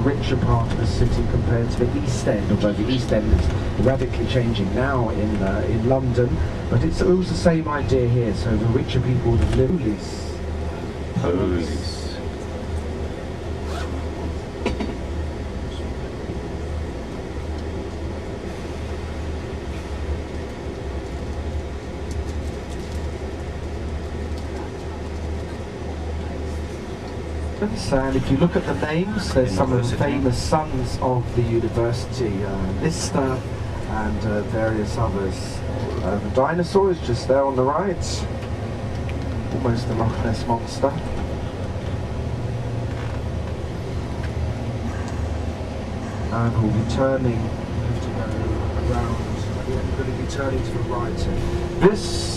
richer part of the city compared to the East End, although the East End is radically changing now in London, but it was the same idea here, so the richer people would have lived. Police. And if you look at the names, there's some of the famous sons of the university, Lister and various others. The dinosaur is just there on the right, almost the Loch Ness Monster. And we'll be turning, we're going to be turning to the right. This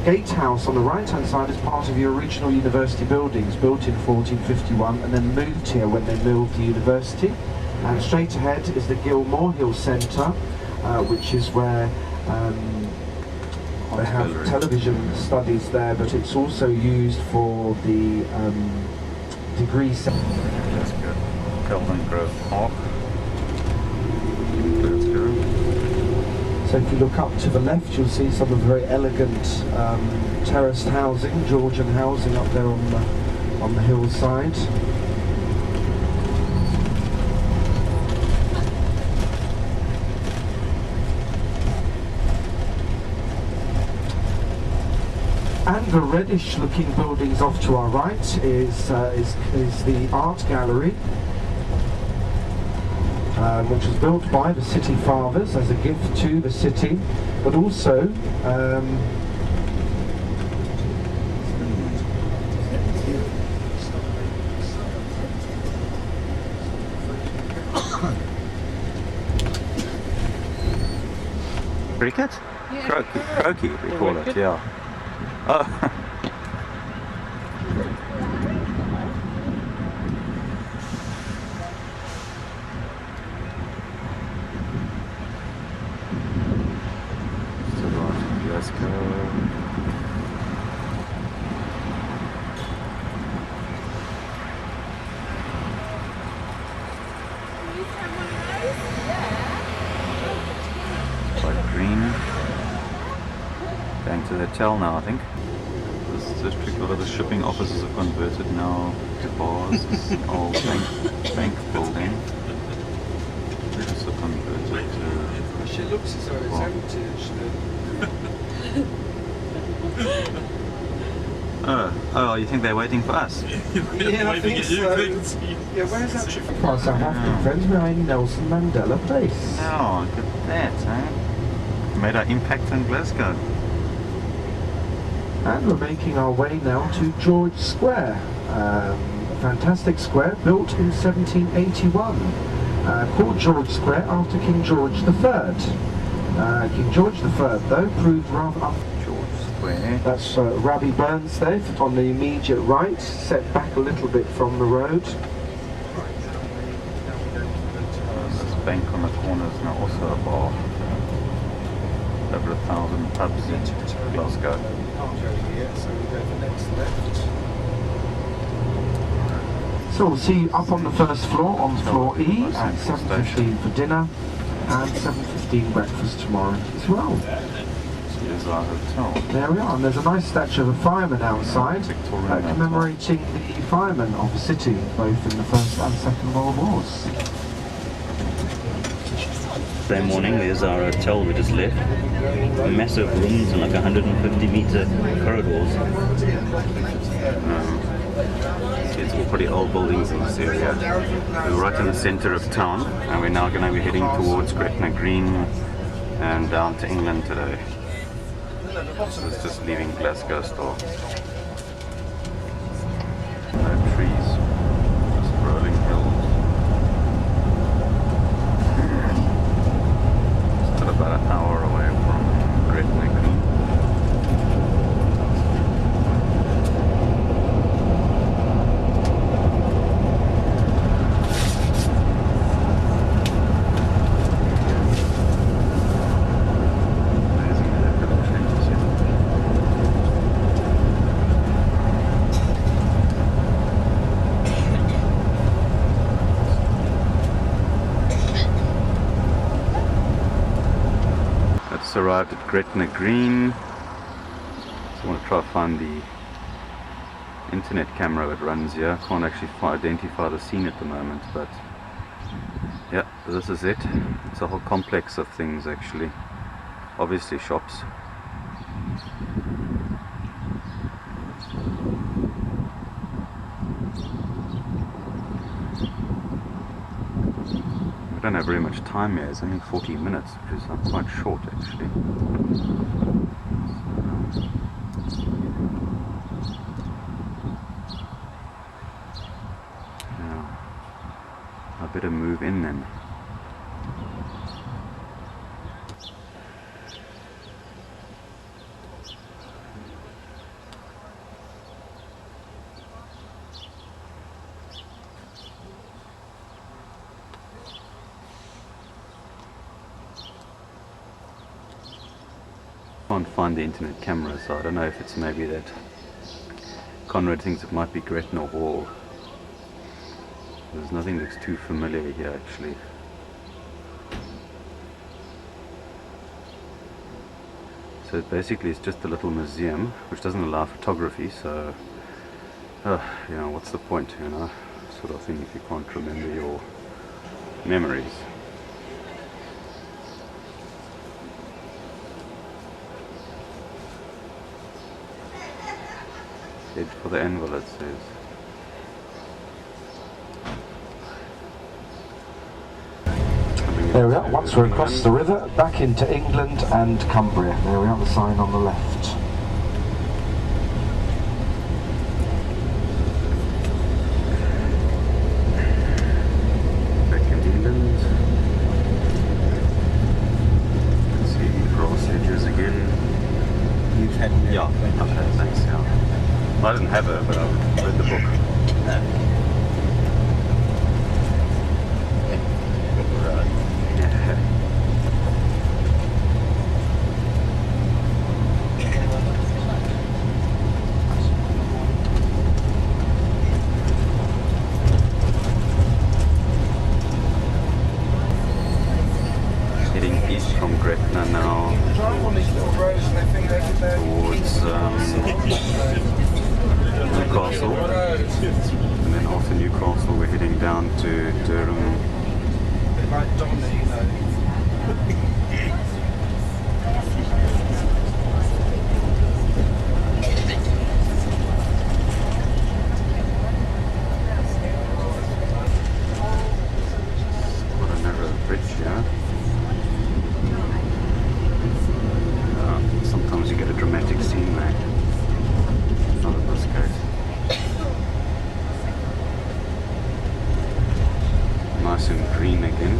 gatehouse on the right-hand side is part of the original university buildings, built in 1451 and then moved here when they moved the university. And straight ahead is the Gilmore Hill Centre, which is where they have television studies there, but it's also used for the degree centre. Let's go. Kelvin Grove Park. Let's go. So if you look up to the left, you'll see some of the very elegant terraced housing, Georgian housing up there on the hillside. And the reddish-looking buildings off to our right is the art gallery, which was built by the city fathers as a gift to the city, but also cricket? Yeah. Croquet, we call it, yeah. Oh. Going to the hotel now, I think. This district, a lot of the shipping offices are converted now to bars. This old bank building. Also converted to... She looks as though it's empty actually. Oh, you think they're waiting for us? Yeah, I think so. Yeah, where's that trip from? South African friends behind Nelson Mandela Place. Oh, look at that, eh? Made our impact in Glasgow. And we're making our way now to George Square, a fantastic square built in 1781, called George Square after King George III. King George III, though, proved rather George Square. That's Rabbie Burns there, on the immediate right, set back a little bit from the road. This bank on the corner is now also a bar. Over 1,000 pubs in Glasgow. So we'll see you up on the first floor, on floor E, at 7:15 for dinner, and 7:15 breakfast tomorrow as well. Here's our hotel. There we are, and there's a nice statue of a fireman outside, commemorating the firemen of the city, both in the First and Second World Wars. Saturday morning, there's our hotel we just left. Massive rooms and like 150-meter corridors. It's all pretty old buildings in this area. We're right in the centre of town, and we're now going to be heading towards Gretna Green and down to England today. So it's just leaving Glasgow still. No trees, just rolling hills. Still about an hour away from Gretna Green. arrived at Gretna Green. So I want to try to find the internet camera that runs here. I can't actually identify the scene at the moment, but yeah, this is it. It's a whole complex of things actually. Obviously shops. I don't have very much time here. It's only 14 minutes, which is quite short actually. Now, I better move in then. Can't find the internet camera, so I don't know if it's maybe that Conrad thinks it might be Gretna Hall. There's nothing that's too familiar here actually. So basically it's just a little museum which doesn't allow photography, so you know, what's the point, you know, sort of thing, if you can't remember your memories. Head for the anvil, it says. There we are, once we're across the river, back into England and Cumbria. There we are, the sign on the left. Back in England. Let's see, grass edges again. You've had Yeah, I've had it, thanks, yeah. I didn't have it, but I've read the book. Heading east from Gretna now towards Newcastle, and then after Newcastle we're heading down to Durham. What a narrow bridge here. Sometimes you get a dramatic scene there. Not in this case. Nice and green again.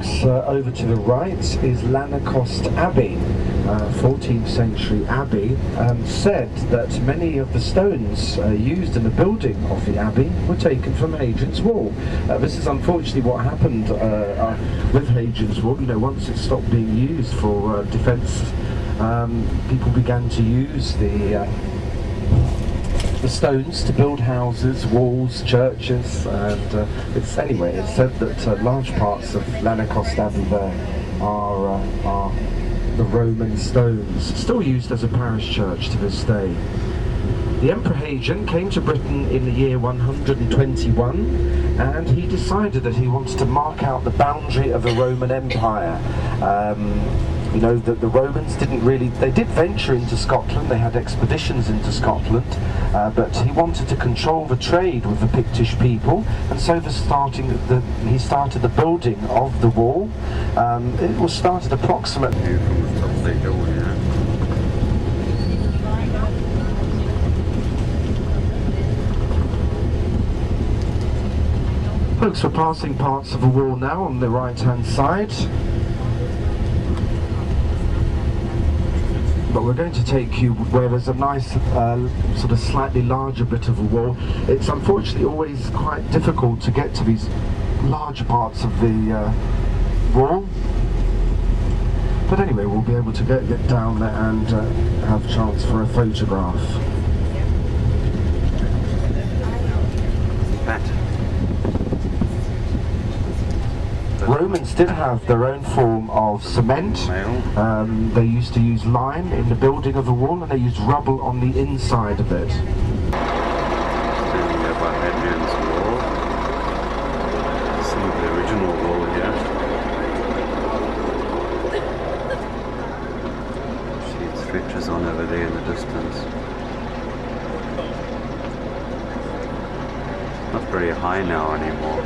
folks, over to the right is Lanercost Abbey, 14th century abbey. Said that many of the stones used in the building of the abbey were taken from Hadrian's Wall. This is unfortunately what happened with Hadrian's Wall. You know, once it stopped being used for defence, people began to use the stones to build houses, walls, churches, and it's said that large parts of Lanercost Abbey there are the Roman stones, still used as a parish church to this day. The Emperor Hadrian came to Britain in the year 121, and he decided that he wanted to mark out the boundary of the Roman Empire. You know, that the Romans they did venture into Scotland, they had expeditions into Scotland, but he wanted to control the trade with the Pictish people, and so he started the building of the wall. It was started approximately... View from the top of the hill here. Folks, we're passing parts of the wall now on the right-hand side. But we're going to take you where there's a nice, sort of slightly larger bit of a wall. It's unfortunately always quite difficult to get to these large parts of the wall. But anyway, we'll be able to get down there and have a chance for a photograph. Romans did have their own form of cement. They used to use lime in the building of the wall, and they used rubble on the inside of it. Standing here by Hadrian's wall. See the original wall here. See, it stretches on over there in the distance. Not very high now anymore.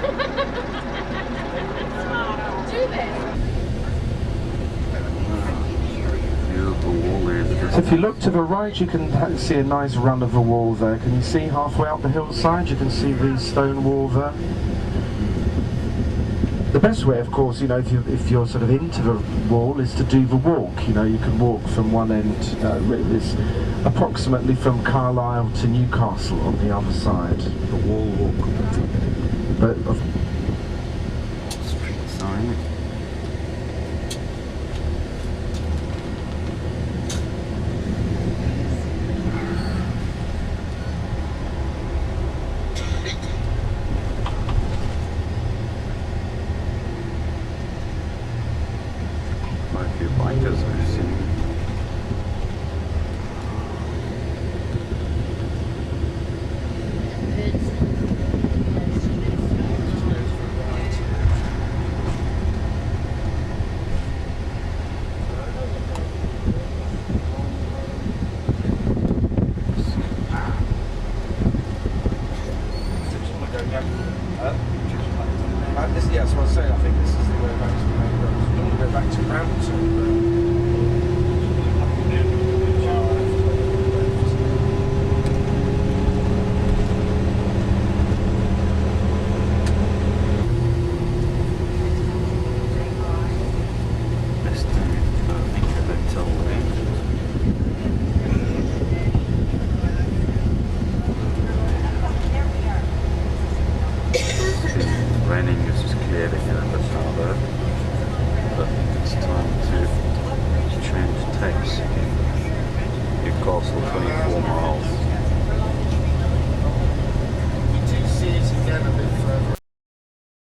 So if you look to the right, you can see a nice run of the wall there. Can you see halfway up the hillside? You can see the stone wall there. The best way, of course, you know, if you're sort of into the wall, is to do the walk. You know, you can walk from one end, it's approximately from Carlisle to Newcastle on the other side. The wall walk. But street sign. Quite a few bikers we've seen. Yes, well, I say, I think this is the way back to the main road. We want to go back to Brampton. Raining is just clearing in a bit now though, but it's time to change tax. Newcastle 20